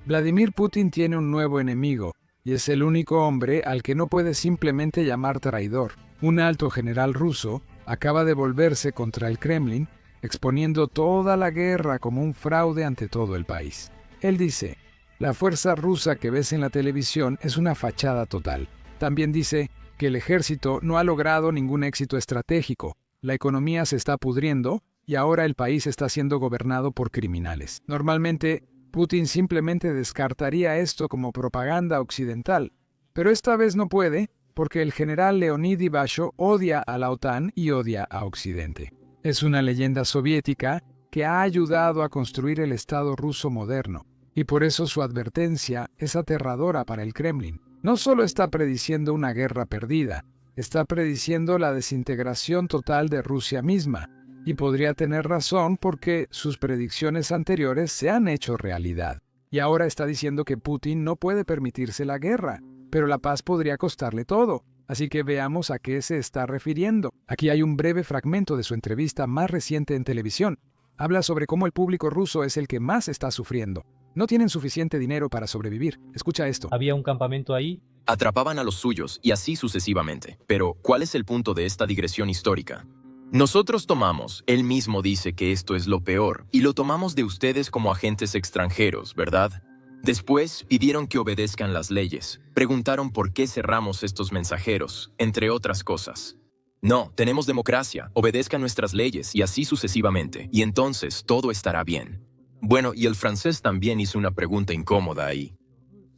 Vladimir Putin tiene un nuevo enemigo, y es el único hombre al que no puede simplemente llamar traidor. Un alto general ruso acaba de volverse contra el Kremlin, exponiendo toda la guerra como un fraude ante todo el país. Él dice: la fuerza rusa que ves en la televisión es una fachada total. También dice que el ejército no ha logrado ningún éxito estratégico, la economía se está pudriendo y ahora el país está siendo gobernado por criminales. Normalmente, Putin simplemente descartaría esto como propaganda occidental, pero esta vez no puede porque el general Leonid Ivashov odia a la OTAN y odia a Occidente. Es una leyenda soviética que ha ayudado a construir el Estado ruso moderno, y por eso su advertencia es aterradora para el Kremlin. No solo está prediciendo una guerra perdida, está prediciendo la desintegración total de Rusia misma, y podría tener razón porque sus predicciones anteriores se han hecho realidad. Y ahora está diciendo que Putin no puede permitirse la guerra, pero la paz podría costarle todo. Así que veamos a qué se está refiriendo. Aquí hay un breve fragmento de su entrevista más reciente en televisión. Habla sobre cómo el público ruso es el que más está sufriendo. No tienen suficiente dinero para sobrevivir. Escucha esto. Había un campamento ahí. Atrapaban a los suyos y así sucesivamente. Pero, ¿cuál es el punto de esta digresión histórica? Nosotros tomamos, él mismo dice que esto es lo peor, y lo tomamos de ustedes como agentes extranjeros, ¿verdad? Después pidieron que obedezcan las leyes. Preguntaron por qué cerramos estos mensajeros, entre otras cosas. No, tenemos democracia, obedezcan nuestras leyes y así sucesivamente, y entonces todo estará bien. Bueno, y el francés también hizo una pregunta incómoda ahí.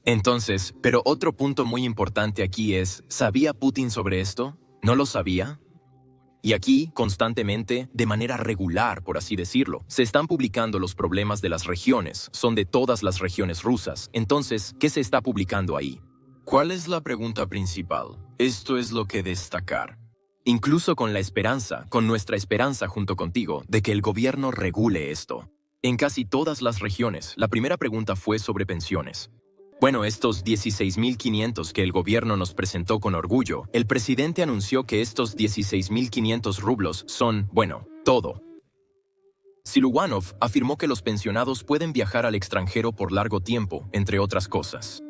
Entonces, pero otro punto muy importante aquí es, ¿sabía Putin sobre esto? ¿No lo sabía? Y aquí, constantemente, de manera regular, por así decirlo, se están publicando los problemas de las regiones, son de todas las regiones rusas. Entonces, ¿qué se está publicando ahí? ¿Cuál es la pregunta principal? Esto es lo que destacar. Incluso con la esperanza, con nuestra esperanza junto contigo, de que el gobierno regule esto. En casi todas las regiones, la primera pregunta fue sobre pensiones. Bueno, estos 16.500 que el gobierno nos presentó con orgullo, el presidente anunció que estos 16.500 rublos son, bueno, todo. Siluanov afirmó que los pensionados pueden viajar al extranjero por largo tiempo, entre otras cosas.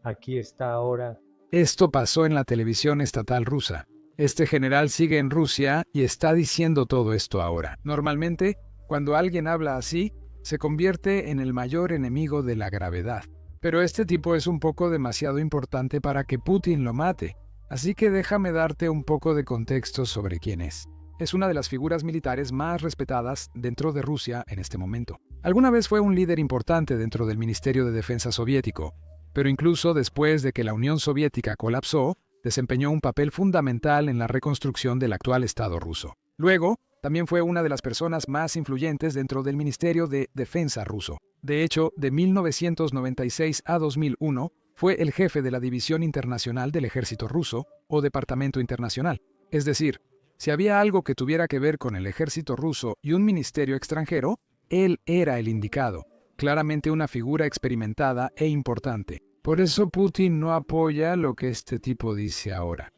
Aquí está ahora. Esto pasó en la televisión estatal rusa. Este general sigue en Rusia y está diciendo todo esto ahora. Normalmente, cuando alguien habla así, se convierte en el mayor enemigo de la gravedad. Pero este tipo es un poco demasiado importante para que Putin lo mate, así que déjame darte un poco de contexto sobre quién es. Es una de las figuras militares más respetadas dentro de Rusia en este momento. Alguna vez fue un líder importante dentro del Ministerio de Defensa soviético, pero incluso después de que la Unión Soviética colapsó, desempeñó un papel fundamental en la reconstrucción del actual Estado ruso. Luego, también fue una de las personas más influyentes dentro del Ministerio de Defensa ruso. De hecho, de 1996 a 2001, fue el jefe de la División Internacional del Ejército Ruso, o Departamento Internacional. Es decir, si había algo que tuviera que ver con el ejército ruso y un ministerio extranjero, él era el indicado. Claramente una figura experimentada e importante. Por eso Putin no apoya lo que este tipo dice ahora.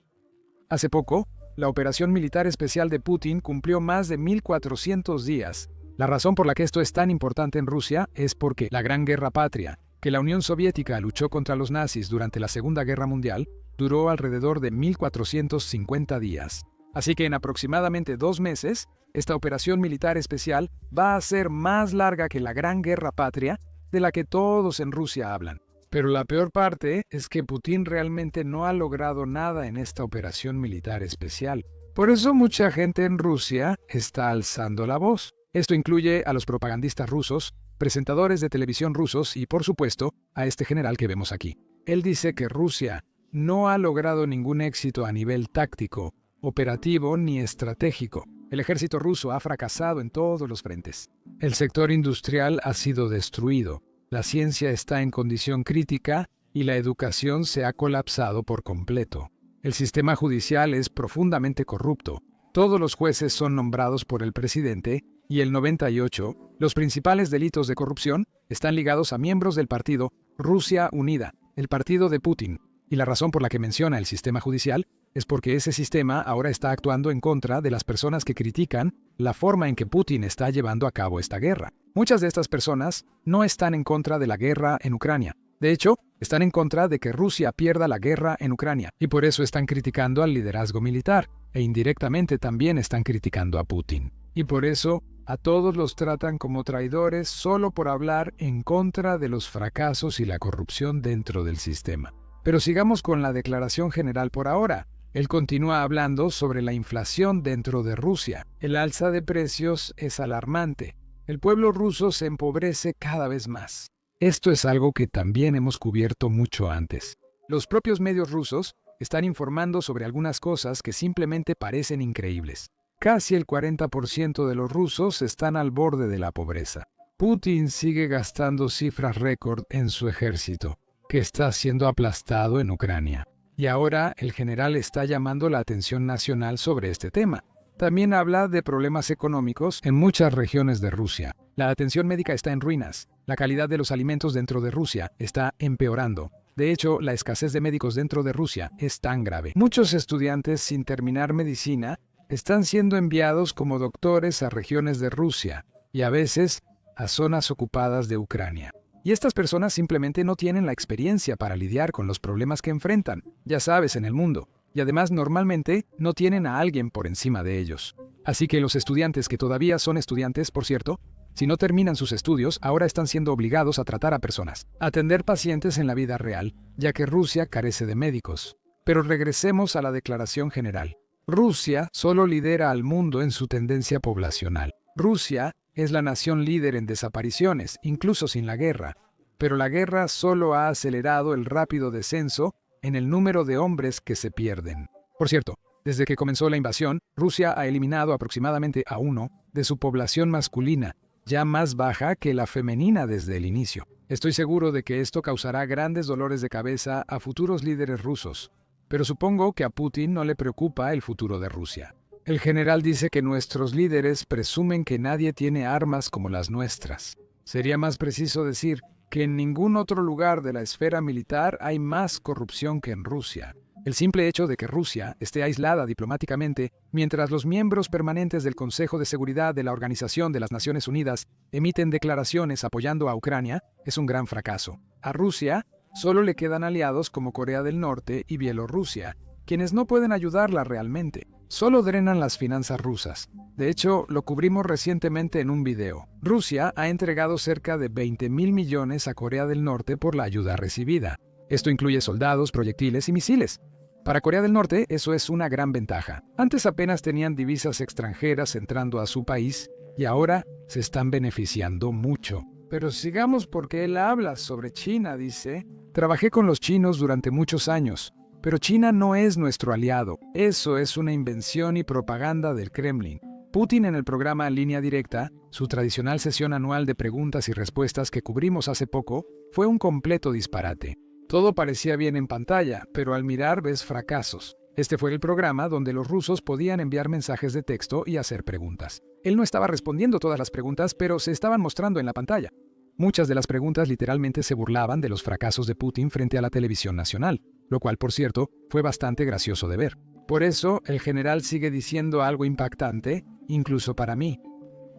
Hace poco, la operación militar especial de Putin cumplió más de 1.400 días. La razón por la que esto es tan importante en Rusia es porque la Gran Guerra Patria, que la Unión Soviética luchó contra los nazis durante la Segunda Guerra Mundial, duró alrededor de 1.450 días. Así que en aproximadamente 2 meses, esta operación militar especial va a ser más larga que la Gran Guerra Patria, de la que todos en Rusia hablan. Pero la peor parte es que Putin realmente no ha logrado nada en esta operación militar especial. Por eso mucha gente en Rusia está alzando la voz. Esto incluye a los propagandistas rusos, presentadores de televisión rusos y, por supuesto, a este general que vemos aquí. Él dice que Rusia no ha logrado ningún éxito a nivel táctico, operativo ni estratégico. El ejército ruso ha fracasado en todos los frentes. El sector industrial ha sido destruido. La ciencia está en condición crítica y la educación se ha colapsado por completo. El sistema judicial es profundamente corrupto. Todos los jueces son nombrados por el presidente y el 98, los principales delitos de corrupción están ligados a miembros del partido Rusia Unida, el partido de Putin. Y la razón por la que menciona el sistema judicial es porque ese sistema ahora está actuando en contra de las personas que critican la forma en que Putin está llevando a cabo esta guerra. Muchas de estas personas no están en contra de la guerra en Ucrania. De hecho, están en contra de que Rusia pierda la guerra en Ucrania, y por eso están criticando al liderazgo militar, e indirectamente también están criticando a Putin. Y por eso, a todos los tratan como traidores solo por hablar en contra de los fracasos y la corrupción dentro del sistema. Pero sigamos con la declaración general por ahora. Él continúa hablando sobre la inflación dentro de Rusia. El alza de precios es alarmante. El pueblo ruso se empobrece cada vez más. Esto es algo que también hemos cubierto mucho antes. Los propios medios rusos están informando sobre algunas cosas que simplemente parecen increíbles. Casi el 40% de los rusos están al borde de la pobreza. Putin sigue gastando cifras récord en su ejército, que está siendo aplastado en Ucrania. Y ahora el general está llamando la atención nacional sobre este tema. También habla de problemas económicos en muchas regiones de Rusia. La atención médica está en ruinas. La calidad de los alimentos dentro de Rusia está empeorando. De hecho, la escasez de médicos dentro de Rusia es tan grave. Muchos estudiantes sin terminar medicina están siendo enviados como doctores a regiones de Rusia y a veces a zonas ocupadas de Ucrania. Y estas personas simplemente no tienen la experiencia para lidiar con los problemas que enfrentan, ya sabes, en el mundo. Y además normalmente no tienen a alguien por encima de ellos. Así que los estudiantes que todavía son estudiantes, por cierto, si no terminan sus estudios, ahora están siendo obligados a tratar a personas, a atender pacientes en la vida real, ya que Rusia carece de médicos. Pero regresemos a la declaración general. Rusia solo lidera al mundo en su tendencia poblacional. Rusia es la nación líder en desapariciones, incluso sin la guerra. Pero la guerra solo ha acelerado el rápido descenso en el número de hombres que se pierden. Por cierto, desde que comenzó la invasión, Rusia ha eliminado aproximadamente a 1 de su población masculina, ya más baja que la femenina desde el inicio. Estoy seguro de que esto causará grandes dolores de cabeza a futuros líderes rusos, pero supongo que a Putin no le preocupa el futuro de Rusia. El general dice que nuestros líderes presumen que nadie tiene armas como las nuestras. Sería más preciso decir que en ningún otro lugar de la esfera militar hay más corrupción que en Rusia. El simple hecho de que Rusia esté aislada diplomáticamente, mientras los miembros permanentes del Consejo de Seguridad de la Organización de las Naciones Unidas emiten declaraciones apoyando a Ucrania, es un gran fracaso. A Rusia solo le quedan aliados como Corea del Norte y Bielorrusia, quienes no pueden ayudarla realmente. Solo drenan las finanzas rusas. De hecho, lo cubrimos recientemente en un video. Rusia ha entregado cerca de 20.000 millones a Corea del Norte por la ayuda recibida. Esto incluye soldados, proyectiles y misiles. Para Corea del Norte, eso es una gran ventaja. Antes apenas tenían divisas extranjeras entrando a su país y ahora se están beneficiando mucho. Pero sigamos porque él habla sobre China, dice. Trabajé con los chinos durante muchos años. Pero China no es nuestro aliado. Eso es una invención y propaganda del Kremlin. Putin en el programa Línea Directa, su tradicional sesión anual de preguntas y respuestas que cubrimos hace poco, fue un completo disparate. Todo parecía bien en pantalla, pero al mirar ves fracasos. Este fue el programa donde los rusos podían enviar mensajes de texto y hacer preguntas. Él no estaba respondiendo todas las preguntas, pero se estaban mostrando en la pantalla. Muchas de las preguntas literalmente se burlaban de los fracasos de Putin frente a la televisión nacional, lo cual, por cierto, fue bastante gracioso de ver. Por eso, el general sigue diciendo algo impactante, incluso para mí.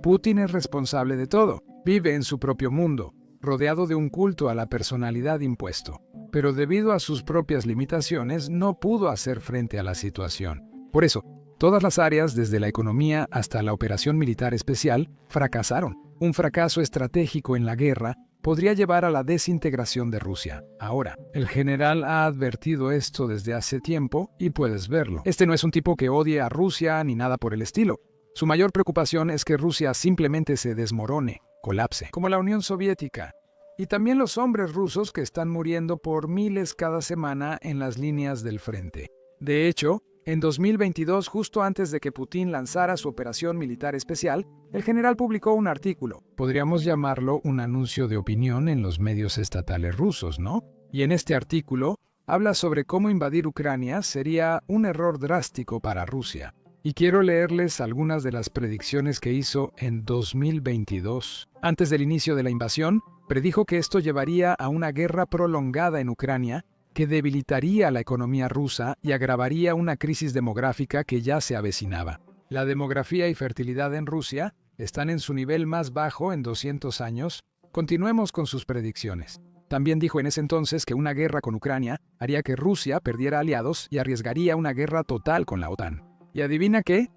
Putin es responsable de todo. Vive en su propio mundo, rodeado de un culto a la personalidad impuesto. Pero debido a sus propias limitaciones, no pudo hacer frente a la situación. Por eso, todas las áreas, desde la economía hasta la operación militar especial, fracasaron. Un fracaso estratégico en la guerra podría llevar a la desintegración de Rusia. Ahora, el general ha advertido esto desde hace tiempo y puedes verlo. Este no es un tipo que odie a Rusia ni nada por el estilo. Su mayor preocupación es que Rusia simplemente se desmorone, colapse, como la Unión Soviética. Y también los hombres rusos que están muriendo por miles cada semana en las líneas del frente. De hecho, en 2022, justo antes de que Putin lanzara su operación militar especial, el general publicó un artículo. Podríamos llamarlo un anuncio de opinión en los medios estatales rusos, ¿no? Y en este artículo, habla sobre cómo invadir Ucrania sería un error drástico para Rusia. Y quiero leerles algunas de las predicciones que hizo en 2022. Antes del inicio de la invasión, predijo que esto llevaría a una guerra prolongada en Ucrania que debilitaría la economía rusa y agravaría una crisis demográfica que ya se avecinaba. La demografía y fertilidad en Rusia están en su nivel más bajo en 200 años. Continuemos con sus predicciones. También dijo en ese entonces que una guerra con Ucrania haría que Rusia perdiera aliados y arriesgaría una guerra total con la OTAN. ¿Y adivina qué?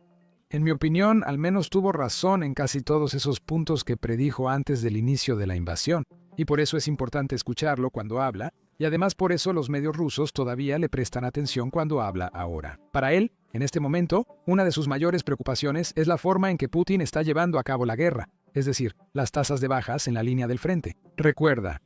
En mi opinión, al menos tuvo razón en casi todos esos puntos que predijo antes del inicio de la invasión. Y por eso es importante escucharlo cuando habla, y además por eso los medios rusos todavía le prestan atención cuando habla ahora. Para él, en este momento, una de sus mayores preocupaciones es la forma en que Putin está llevando a cabo la guerra, es decir, las tasas de bajas en la línea del frente. Recuerda,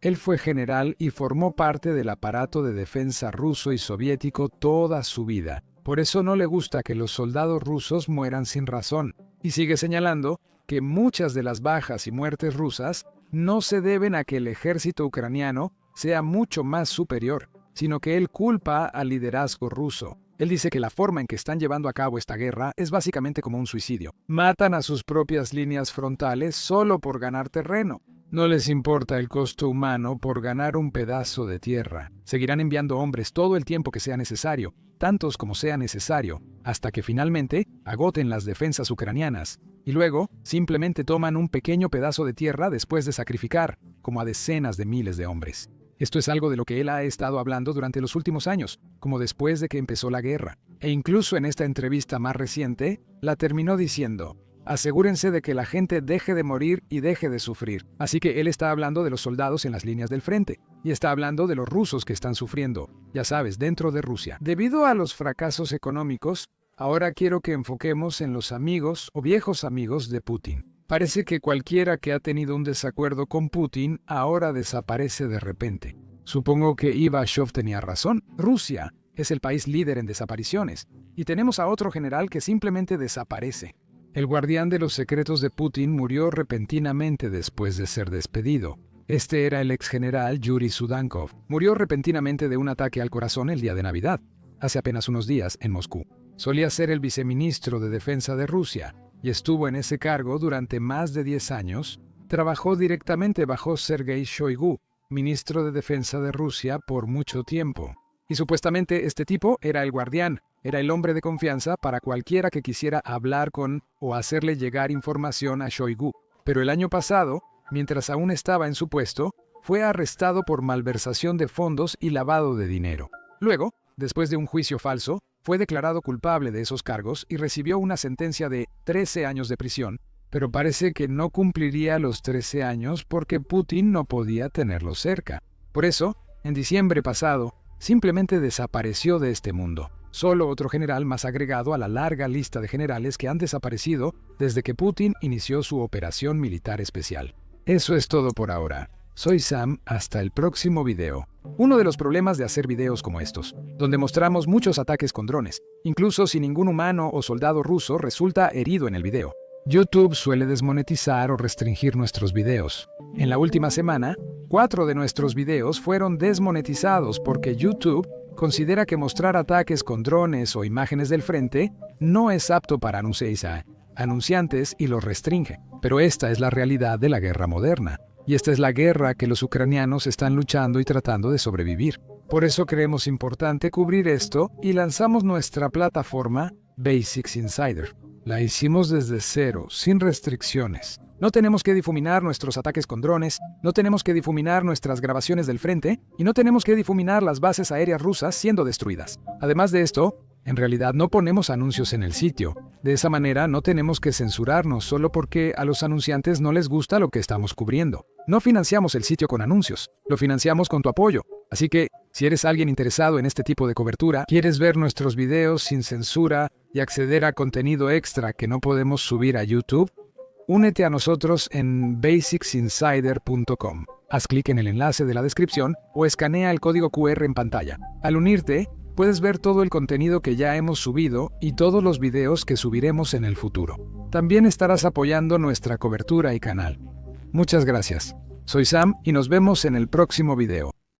él fue general y formó parte del aparato de defensa ruso y soviético toda su vida. Por eso no le gusta que los soldados rusos mueran sin razón. Y sigue señalando que muchas de las bajas y muertes rusas no se deben a que el ejército ucraniano sea mucho más superior, sino que él culpa al liderazgo ruso. Él dice que la forma en que están llevando a cabo esta guerra es básicamente como un suicidio. Matan a sus propias líneas frontales solo por ganar terreno. No les importa el costo humano por ganar un pedazo de tierra. Seguirán enviando hombres todo el tiempo que sea necesario, tantos como sea necesario, hasta que finalmente agoten las defensas ucranianas. Y luego, simplemente toman un pequeño pedazo de tierra después de sacrificar, como a decenas de miles de hombres. Esto es algo de lo que él ha estado hablando durante los últimos años, como después de que empezó la guerra. E incluso en esta entrevista más reciente, la terminó diciendo: asegúrense de que la gente deje de morir y deje de sufrir. Así que él está hablando de los soldados en las líneas del frente, y está hablando de los rusos que están sufriendo, ya sabes, dentro de Rusia. Debido a los fracasos económicos, ahora quiero que enfoquemos en los amigos o viejos amigos de Putin. Parece que cualquiera que ha tenido un desacuerdo con Putin ahora desaparece de repente. Supongo que Ivashov tenía razón. Rusia es el país líder en desapariciones, y tenemos a otro general que simplemente desaparece. El guardián de los secretos de Putin murió repentinamente después de ser despedido. Este era el exgeneral Yuri Sudankov. Murió repentinamente de un ataque al corazón el día de Navidad, hace apenas unos días en Moscú. Solía ser el viceministro de Defensa de Rusia, y estuvo en ese cargo durante más de 10 años. Trabajó directamente bajo Sergei Shoigu, ministro de Defensa de Rusia, por mucho tiempo. Y supuestamente este tipo era el guardián, era el hombre de confianza para cualquiera que quisiera hablar con o hacerle llegar información a Shoigu. Pero el año pasado, mientras aún estaba en su puesto, fue arrestado por malversación de fondos y lavado de dinero. Luego, después de un juicio falso, fue declarado culpable de esos cargos y recibió una sentencia de 13 años de prisión, pero parece que no cumpliría los 13 años porque Putin no podía tenerlo cerca. Por eso, en diciembre pasado, simplemente desapareció de este mundo. Solo otro general más agregado a la larga lista de generales que han desaparecido desde que Putin inició su operación militar especial. Eso es todo por ahora. Soy Sam, hasta el próximo video. Uno de los problemas de hacer videos como estos, donde mostramos muchos ataques con drones, incluso si ningún humano o soldado ruso resulta herido en el video. YouTube suele desmonetizar o restringir nuestros videos. En la última semana, 4 de nuestros videos fueron desmonetizados porque YouTube considera que mostrar ataques con drones o imágenes del frente no es apto para anunciantes y los restringe. Pero esta es la realidad de la guerra moderna. Y esta es la guerra que los ucranianos están luchando y tratando de sobrevivir. Por eso creemos importante cubrir esto y lanzamos nuestra plataforma Basics Insider. La hicimos desde cero, sin restricciones. No tenemos que difuminar nuestros ataques con drones, no tenemos que difuminar nuestras grabaciones del frente y no tenemos que difuminar las bases aéreas rusas siendo destruidas. Además de esto, en realidad no ponemos anuncios en el sitio. De esa manera no tenemos que censurarnos solo porque a los anunciantes no les gusta lo que estamos cubriendo. No financiamos el sitio con anuncios, lo financiamos con tu apoyo. Así que, si eres alguien interesado en este tipo de cobertura, quieres ver nuestros videos sin censura y acceder a contenido extra que no podemos subir a YouTube, únete a nosotros en basicsinsider.com. Haz clic en el enlace de la descripción o escanea el código QR en pantalla. Al unirte, puedes ver todo el contenido que ya hemos subido y todos los videos que subiremos en el futuro. También estarás apoyando nuestra cobertura y canal. Muchas gracias. Soy Sam y nos vemos en el próximo video.